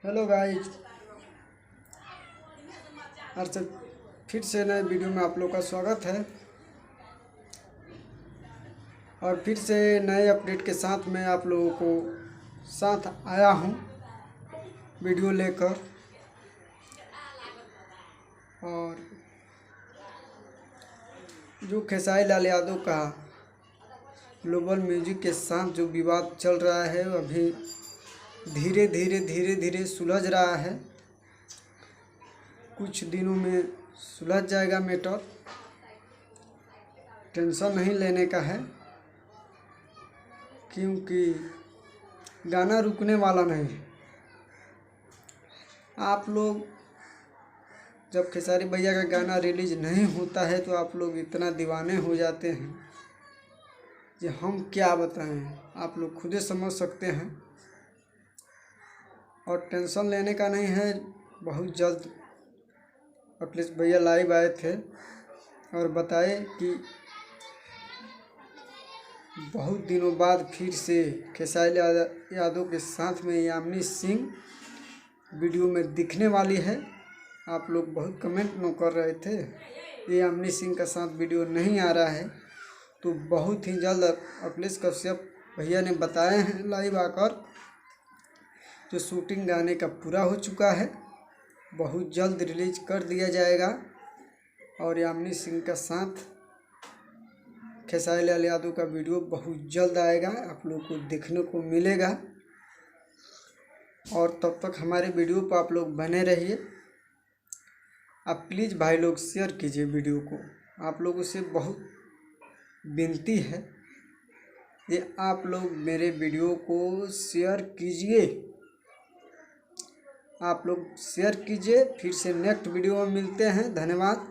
Hello guys, और से फिर से नए वीडियो में आप लोग का स्वागत है। और फिर से नए अपडेट के साथ मैं आप लोगों को साथ आया हूँ वीडियो लेकर। और जो खेसारी लाल यादव का ग्लोबल म्यूजिक के साथ जो विवाद चल रहा है वो अभी धीरे धीरे सुलझ रहा है। कुछ दिनों में सुलझ जाएगा मैटर, टेंशन नहीं लेने का है, क्योंकि गाना रुकने वाला नहीं है। आप लोग जब खेसारी भैया का गाना रिलीज नहीं होता है तो आप लोग इतना दीवाने हो जाते हैं कि हम क्या बताएं, आप लोग खुद ही समझ सकते हैं। और टेंशन लेने का नहीं है, बहुत जल्द अखिलेश भैया लाइव आए थे और बताए कि बहुत दिनों बाद फिर से खेसारी यादव के साथ में यामिनी सिंह वीडियो में दिखने वाली है। आप लोग बहुत कमेंट न कर रहे थे ये यामिनी सिंह का साथ वीडियो नहीं आ रहा है, तो बहुत ही जल्द अखिलेश कश्यप भैया ने बताए हैं लाइव आकर जो शूटिंग गाने का पूरा हो चुका है, बहुत जल्द रिलीज कर दिया जाएगा। और यामिनी सिंह का साथ खेसारी लाल यादव का वीडियो बहुत जल्द आएगा, आप लोग को देखने को मिलेगा। और तब तक हमारे वीडियो पर आप लोग बने रहिए। आप प्लीज़ भाई लोग शेयर कीजिए वीडियो को, आप लोगों से बहुत विनती है ये आप लोग मेरे वीडियो को शेयर कीजिए। आप लोग शेयर कीजिए। फिर से नेक्स्ट वीडियो में मिलते हैं। धन्यवाद।